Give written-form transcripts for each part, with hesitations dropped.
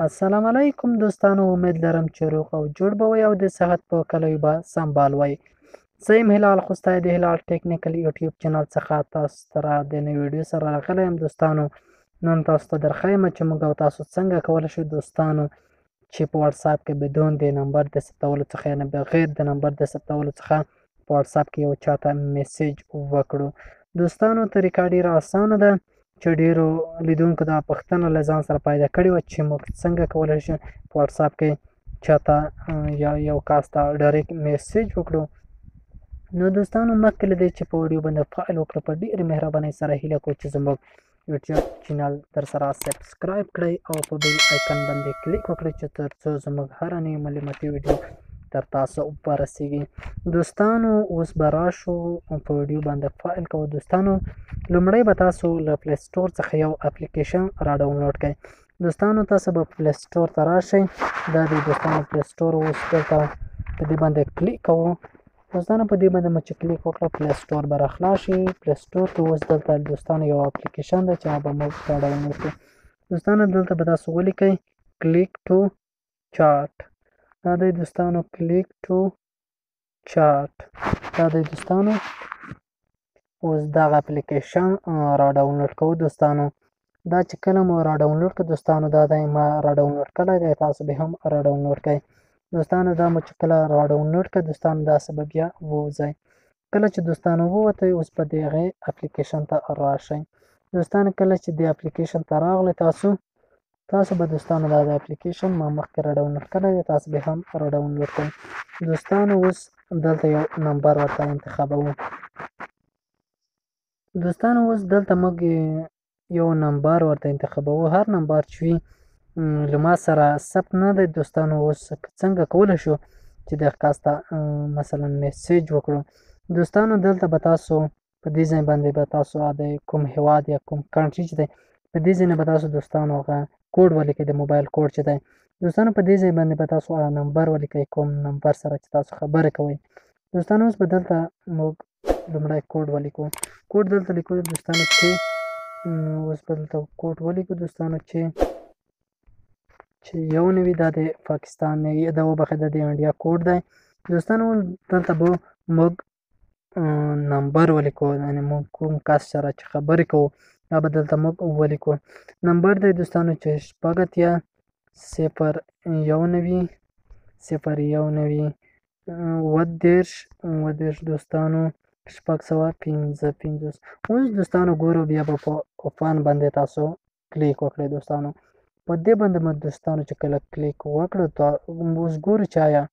السلام علیکم دوستانو، امید لرم چې روغ او جوړ به وئ او د صحت په کلیو به سمبال وئ. زه یم هلال خوستی د هلال ټیکنیکل یوټیوب چینل څخه تاسو سره د نوې ویډیو سره راغلی یم. دوستانو نن تاسو ته درښیم چې موږ او تاسو څنګه کولی شو دوستانو چې په واتساپ کې بدون د نمبر د ثبتولو څخه، یعنې بغیر د نمبر د ثبتولو څخه په واتساپ کې یو چاته میسیج وکړو. دوستانو طریقه ډیره اسانه ده چې ډیرو لیدونکو دا پوښتنه له ځان سره پیدا کړې وه چې موږ څنګه کولی شو په واتساپ کې چاته یا یو کس ته ډایرکټ میسیج وکړو. نو دوستانو مخکې له دې چې په ویډیو باندې فعال وکړو، په ډېرې مهربانۍ سره هیله کوو چې زموږ یوټیوب چینل در سره سبسکرایب کړئ او په بیل آیکن باندې کلیک وکړئ چې تر څو زموږ هره نوې معلوماتي ویډیو تر تاسو ورسیږي. دوستانو اوس به راشو په ویډیو باندې فعال کوو. دوستانو لومړی به تاسو له پلی سټور څخه یو اپلیکیشن را ډاونلوډ کړئ. دوستانو تاسو به پلی سټور ته راشئ. دا دی دوستانو پلی سټور، اوس دلته په دې باندې کلیک کوو. دوستانو په دې باندې مو چې کلیک وکړه پلی سټور به راخلاص شي. پلی سټور کې اوس دلته دوستانو یو اپلیکیشن دی چې هغه به موږ را ډاونلوډ کړو. دوستانو دلته به تاسو ولیکئ کلیک ټو چاټ. دا دی دوستانو کلیک ټو چاټ. دا دی دوستانو اوس دغه اپلیکیشن را ډاونلوډ کوو. دوستانو دا چې کله مو را ډاونلوډ کړ دوستانو، دا دی ما را ډاونلوډ کړی دی، تاسو به هم را ډاونلوډ کړئ. دوستانو دا مو چې کله را ډاونلوډ کړ دوستانو داسې به بیا ووځئ. کله چې دوستانو ووتئ اوس په دغې اپلیکیشن ته راشئ. دوستانو کله چې دې اپلیکیشن ته راغلی تاسو به دوستانو دا د اپلیکیشن ما مخکې را ډاونلوډ کړی دی، تاسو به هم را ډاونلوډ کړئ. دوستانو اوس دلته یو نمبر ورته انتخابوو. دوستانو اوس دلته موږ یو نمبر ورته انتخابوو. هر نمبر چې وي له ما سره ثبت نه دی. دوستانو اوس څنګه کولی شو چې دغه کس ته مثلا میسیج وکړو. دوستانو دلته به تاسو په دې ځای باندې به تاسو د کوم هیواد یا کوم کنټري چې دی په دې ځای نه به تاسو دوستانو هغه کوډ ولیکئ، د موبایل کوډ چې دی. دوستانو په دې ځای باندې به تاسو نمبر ولیکئ، کوم نمبر سره چې تاسو خبرې کوئ. دوستانو اوس به دلته موږ لومړی کوډ ولیکو. کوډ دلته لیکو دوستانو چې اوس به دلته کوډ ولیکو دوستانو چې یو نوي دا د پاکستان دا وبخښئ دا د انډیا کوډ دی. دوستانو دلته به موږ نمبر ولیکو، یعنې موږ کوم کس سره چې خبرې کوو دا به دلته موږ ولیکو. نمبر دی دوستانو چې شپږ اتیا 019 019 اووه-دېرش دوستانو 655. اوس دوستانو ګورو بیا به په اوپن باندې تاسو کلیک وکړئ. دوستانو په دې باندې مو دوستانو چې کله کلیک وکړو اوس ګورو چې آیا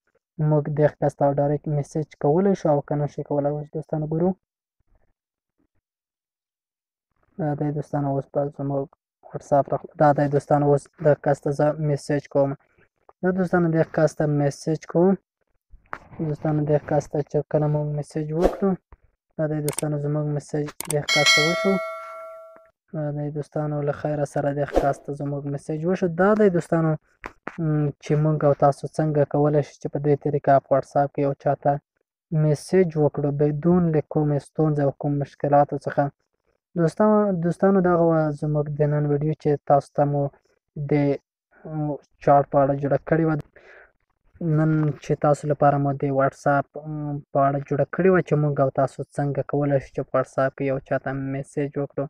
موږ دغه کس ته ډایرکټ میسیج کولی شو او که نه شو کولی. اوس دوستانو ګورو دا دی دوستانو اوس به زموږ واتساپ دا دی دوستانو اوس دغه کس ته زه میسیج کوم. دا دوستانو دغه کس ته میسیج کوم. دوستانو دغه کس ته چې کله موږ میسیج وکړو دا دی دوستانو زموږ میسیج دغه کس ته وشو. دا دی دوستانو له خیره سره دغه کس ته زموږ میسیج وشو. دا دی دوستانو چې موږ او تاسو څنګه کولی شو چې په دې طریقه په واتساپ کې یو چاته میسیج وکړو بدون له کومې ستونزې او کوم مشکلاتو څخه. دوستانو دغه وه زموږ د نن ویډیو چې تاسو ته مو د چاټ په اړه جوړه کړې وه. نن چې تاسو لپاره مو د واتساپ په اړه جوړه کړې وه چې موږ او تاسو څنګه کولی شو چې په واتساپ کې یو چاته میسیج وکړو.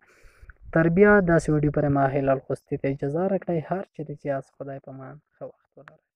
تر بیا داسې ویډیو پورې ما هلال خوستی ته اجازه راکړئ. هر چیرې چې یاست خدای په امان، ښه وخت ولرئ.